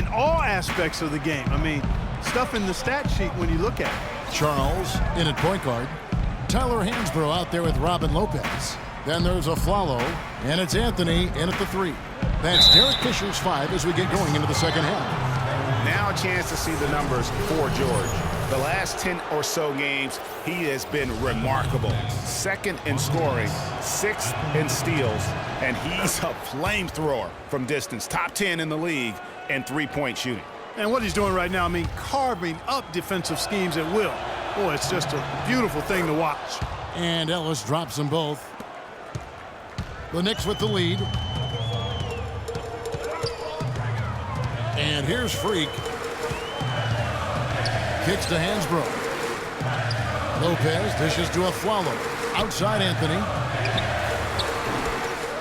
all aspects of the game. I mean, stuff in the stat sheet when you look at it. Charles in at point guard. Tyler Hansbrough out there with Robin Lopez. Then there's a Flalo, and it's Anthony in at the 3. That's Derek Fisher's 5 as we get going into the second half. Now a chance to see the numbers for George. The last 10 or so games, he has been remarkable. 2nd in scoring, 6th in steals, and he's a flamethrower from distance. Top 10 in the league in three-point shooting. And what he's doing right now, I mean, carving up defensive schemes at will. Boy, it's just a beautiful thing to watch. And Ellis drops them both. The Knicks with the lead. And here's Freak. Kicks to Hansbrough. Lopez dishes to a Flalo. Outside Anthony.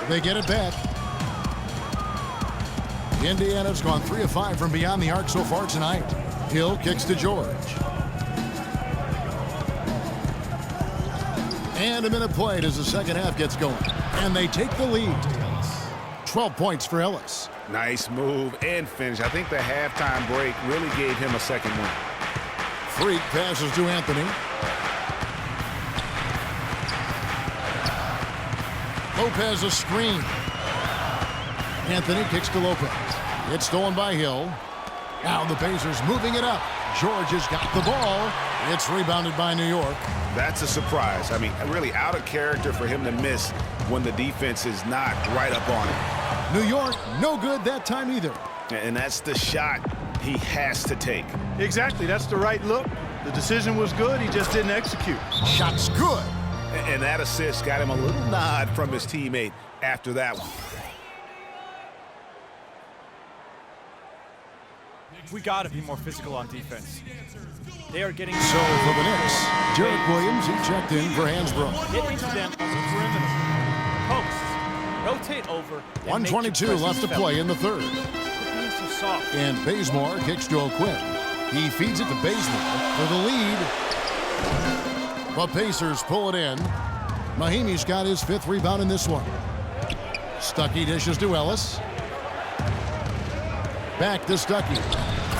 They get it back. Indiana's gone 3 of 5 from beyond the arc so far tonight. Hill kicks to George. And a minute played as the second half gets going. And they take the lead. 12 points for Ellis. Nice move and finish. I think the halftime break really gave him a second win. Freak passes to Anthony. Lopez a screen. Anthony kicks to Lopez. It's stolen by Hill. Now the Pacers moving it up. George has got the ball. It's rebounded by New York. That's a surprise. I mean, really out of character for him to miss when the defense is not right up on it. New York, no good that time either. And that's the shot he has to take. Exactly, that's the right look. The decision was good, he just didn't execute. Shot's good. And that assist got him a little nod from his teammate after that one. We got to be more physical on defense. They are getting so for the Knicks. Derek Williams, he checked in for Hansbrough. Get into them on the perimeter. Posts. Rotate over. 122 left to play in the third. Being so soft. And Bazemore kicks to O'Quinn. He feeds it to Bazemore for the lead. The Pacers pull it in. Mahimi's got his 5th rebound in this one. Stuckey dishes to Ellis. Back to Stuckey.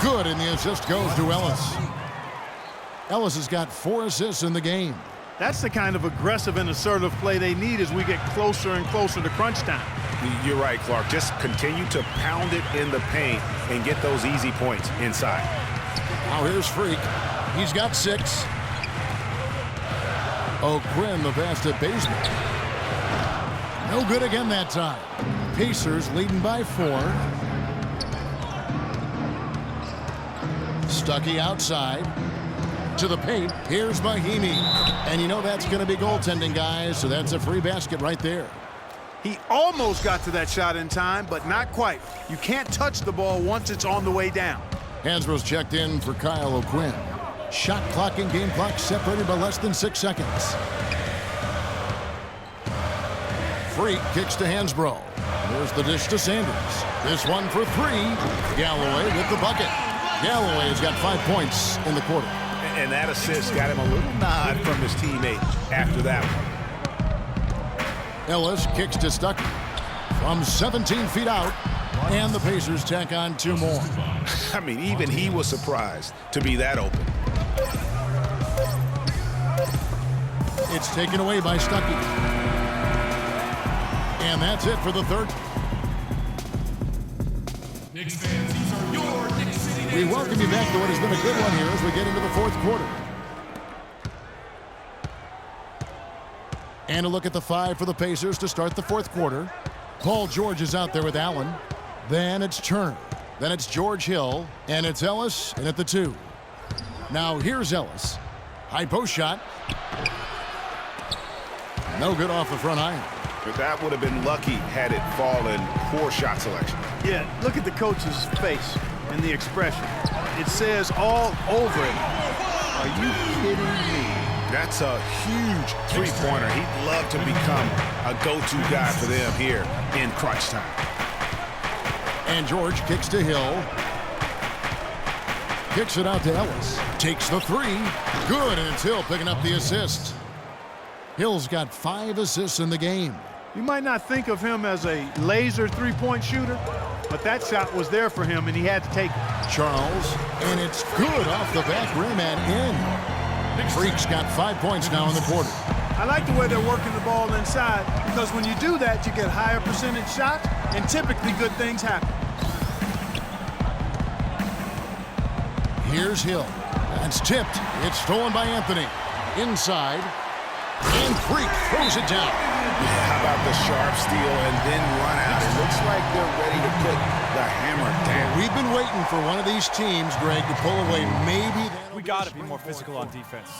Good, and the assist goes to Ellis. Ellis has got 4 assists in the game. That's the kind of aggressive and assertive play they need as we get closer and closer to crunch time. You're right, Clark. Just continue to pound it in the paint and get those easy points inside. Now here's Freak. He's got 6. O'Quinn the pass to Bazemore. No good again that time. Pacers leading by 4. Stuckey outside to the paint. Here's Mahimi. And you know that's going to be goaltending, guys, so that's a free basket right there. He almost got to that shot in time, but not quite. You can't touch the ball once it's on the way down. Hansbrough's checked in for Kyle O'Quinn. Shot clock and game clock separated by less than 6 seconds. Freak kicks to Hansbrough. There's the dish to Sanders. This one for 3. Galloway with the bucket. Galloway has got 5 points in the quarter. And that assist got him a little nod from his teammate after that one. Ellis kicks to Stuckey from 17 feet out. And the Pacers tack on 2 more. I mean, even he was surprised to be that open. It's taken away by Stuckey. And that's it for the third. Knicks fans, these are your Knicks City. We welcome you back to what has been a good one here as we get into the 4th quarter. And a look at the 5 for the Pacers to start the 4th quarter. Paul George is out there with Allen. Then it's Turner. Then it's George Hill. And it's Ellis in at the 2. Now here's Ellis. High post shot. No good off the front iron. But that would have been lucky had it fallen. Poor shot selection. Yeah, look at the coach's face and the expression. It says all over it. Are you kidding me? That's a huge three-pointer. He'd love to become a go-to guy for them here in crunch time. And George kicks to Hill. Kicks it out to Ellis. Takes the 3. Good, and it's Hill picking up the assist. Hill's got 5 assists in the game. You might not think of him as a laser three-point shooter, but that shot was there for him, and he had to take it. Charles, and it's good off the back rim and in. Freak's got 5 points now in the quarter. I like the way they're working the ball inside, because when you do that, you get higher percentage shots, and typically good things happen. Here's Hill. That's tipped. It's stolen by Anthony. Inside. And Freak throws it down. How about the sharp steal and then run out? It looks like they're ready to put the hammer down. We've been waiting for one of these teams, Greg, to pull away. Maybe We got to be more physical on defense.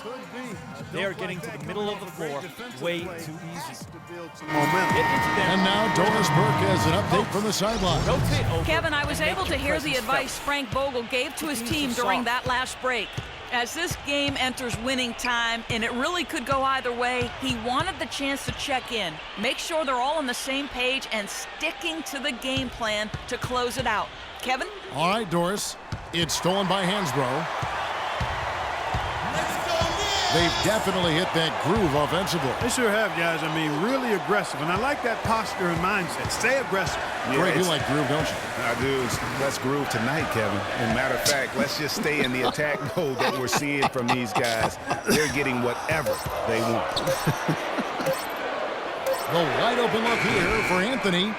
They are getting to the middle of the floor way too easy. And now Doris Burke has an update from the sideline. Rotate over. Kevin, I was and able make to your hear the presence advice felt. Frank Vogel gave to his team during that last break. As this game enters winning time, and it really could go either way, he wanted the chance to check in, make sure they're all on the same page, and sticking to the game plan to close it out. Kevin? All right, Doris. It's stolen by Hansbrough. They've definitely hit that groove offensively. They sure have, guys. I mean, really aggressive. And I like that posture and mindset. Stay aggressive. Greg, you like groove, don't you? I do. Let's groove tonight, Kevin. And matter of fact, let's just stay in the attack mode that we're seeing from these guys. They're getting whatever they want. The wide open look here for Anthony.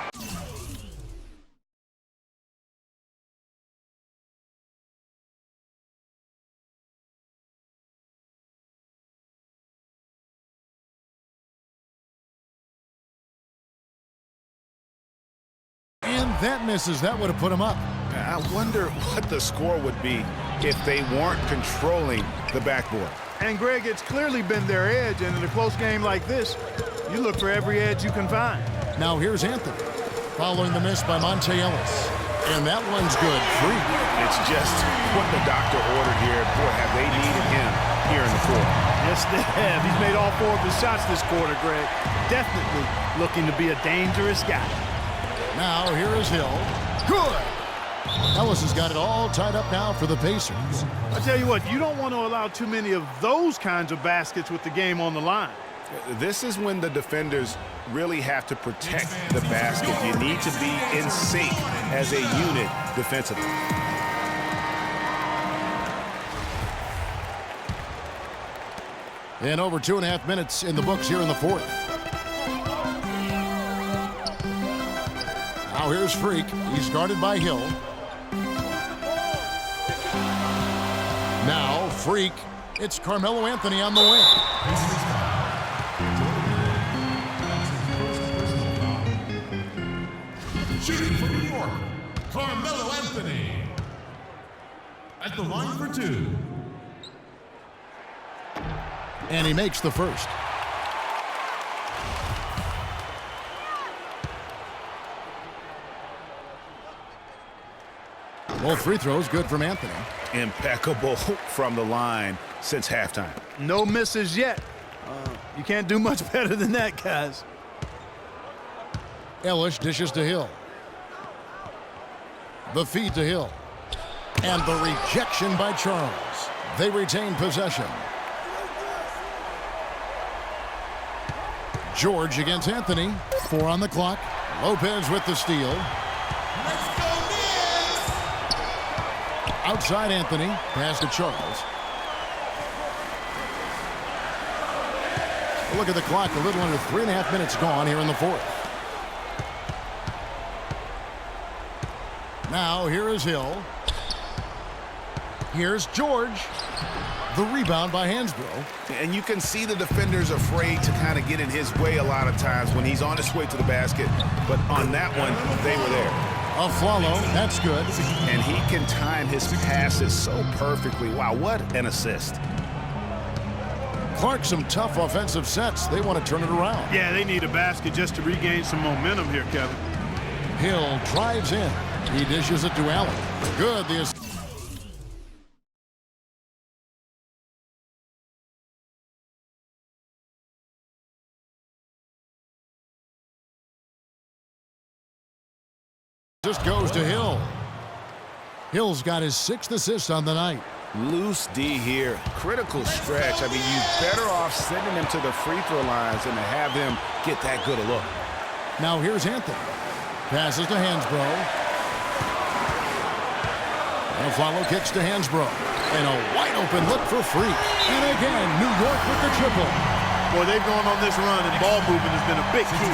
And that misses. That would have put him up. I wonder what the score would be if they weren't controlling the backboard. And, Greg, it's clearly been their edge. And in a close game like this, you look for every edge you can find. Now here's Anthony, following the miss by Monte Ellis. And that one's good. Free. It's just what the doctor ordered here. Boy, have they needed him here in the fourth. Yes, they have. He's made all 4 of his shots this quarter, Greg. Definitely looking to be a dangerous guy. Now here is Hill. Good. Ellis has got it all tied up now for the Pacers. I tell you what, you don't want to allow too many of those kinds of baskets with the game on the line. This is when the defenders really have to protect the basket. You need to be in sync as a unit defensively. And over 2.5 minutes in the books here in the fourth. Now here's Freak. He's guarded by Hill. Now Freak. It's Carmelo Anthony on the wing. Shooting from New York, Carmelo Anthony. At the line for 2. And he makes the first. Both free throws good from Anthony. Impeccable from the line since halftime. No misses yet. You can't do much better than that, guys. Ellis dishes to Hill. The feed to Hill. And the rejection by Charles. They retain possession. George against Anthony. 4 on the clock. Lopez with the steal. Outside Anthony. Pass to Charles. Look at the clock. A little under 3.5 minutes gone here in the fourth. Now here is Hill. Here's George. The rebound by Hansbrough. And you can see the defenders afraid to kind of get in his way a lot of times when he's on his way to the basket. But on that one, they were there. A follow. That's good. And he can time his passes so perfectly. Wow, what an assist. Clark, some tough offensive sets. They want to turn it around. Yeah, they need a basket just to regain some momentum here, Kevin. Hill drives in. He dishes it to Allen. Good. Just goes to Hill. Hill's got his 6th assist on the night. Loose D here. Critical stretch. I mean, you're better off sending him to the free throw lines than to have him get that good a look. Now here's Anthony. Passes to Hansbrough. And Aflalo kicks to Hansbrough. And a wide-open look for Freak. And again, New York with the triple. Boy, they've gone on this run, and ball movement has been a big key.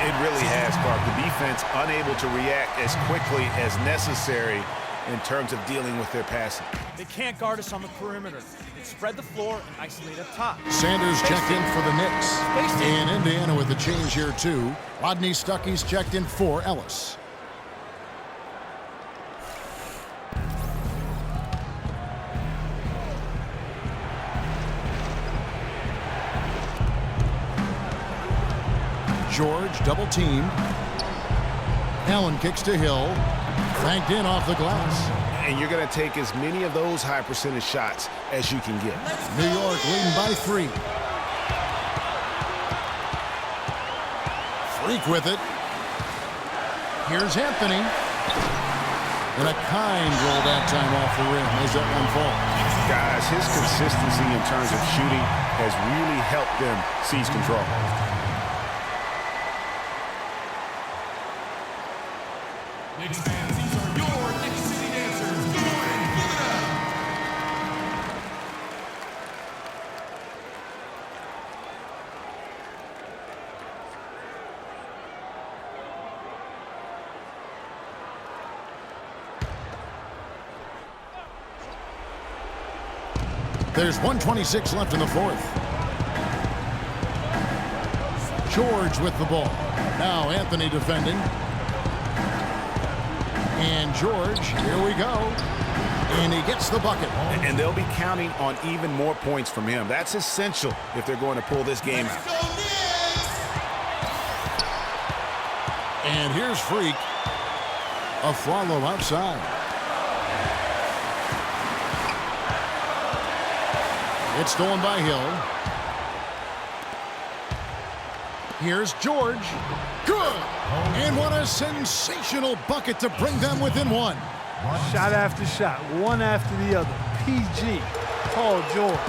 It really has, Clark. The defense unable to react as quickly as necessary in terms of dealing with their passing. They can't guard us on the perimeter. They spread the floor and isolate up top. Sanders checked in for the Knicks. And Indiana with the change here, too. Rodney Stuckey's checked in for Ellis. George double teamed. Allen kicks to Hill. Banked in off the glass. And you're going to take as many of those high percentage shots as you can get. New York leading by 3. Freak with it. Here's Anthony. And a kind roll that time off the rim as that one falls. Guys, his consistency in terms of shooting has really helped them seize control. Knicks fans, these are your Knicks City dancers. Good morning, give it up. There's 1:26 left in the fourth. George with the ball. Now Anthony defending. And George, here we go. And he gets the bucket. And they'll be counting on even more points from him. That's essential if they're going to pull this game out. And here's Freak. Aflalo outside. It's stolen by Hill. Here's George. Good! And what a sensational bucket to bring them within 1. Shot after shot, one after the other. PG, Paul George,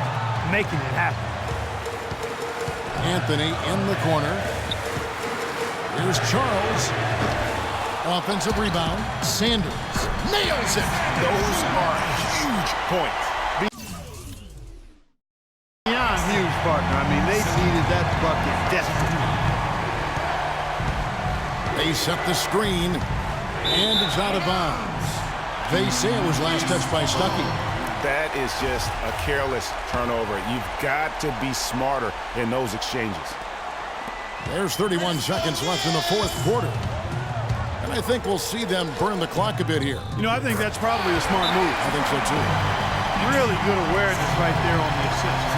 making it happen. Anthony in the corner. Here's Charles. Offensive rebound. Sanders nails it. Those are huge points. Beyond huge, partner. I mean, they needed that bucket desperately. They set the screen, and it's out of bounds. They say it was last touched by Stuckey. That is just a careless turnover. You've got to be smarter in those exchanges. There's 31 seconds left in the fourth quarter. And I think we'll see them burn the clock a bit here. You know, I think that's probably a smart move. I think so, too. Really good awareness right there on the assist.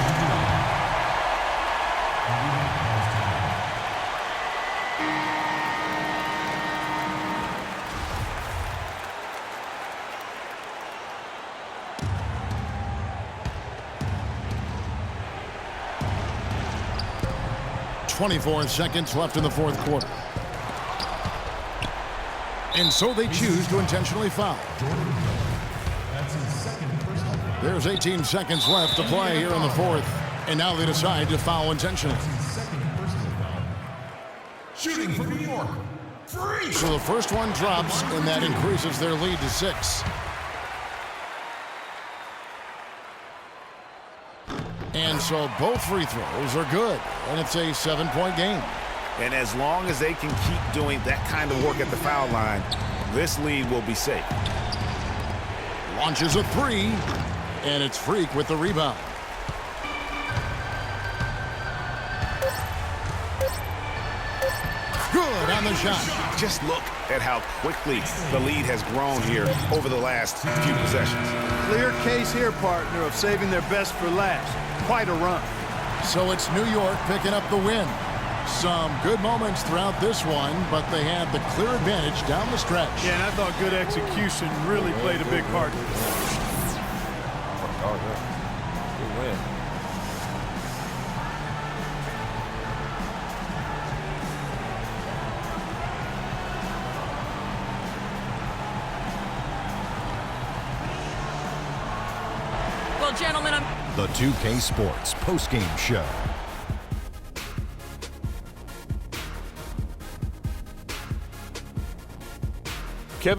.24 seconds left in the fourth quarter. And so they choose to intentionally foul. There's 18 seconds left to play here in the fourth. And now they decide to foul intentionally. Shooting for New York. Free. So the first one drops, and that increases their lead to 6. And so both free throws are good, and it's a 7-point game. And as long as they can keep doing that kind of work at the foul line, this lead will be safe. Launches a 3, and it's Freak with the rebound. Good on the shot. Just look at how quickly the lead has grown here over the last few possessions. Clear case here, partner, of saving their best for last. Quite a run. So it's New York picking up the win. Some good moments throughout this one, but they had the clear advantage down the stretch. Yeah, and I thought good execution really played a big part. Good win. Well, gentlemen, The 2K Sports postgame show.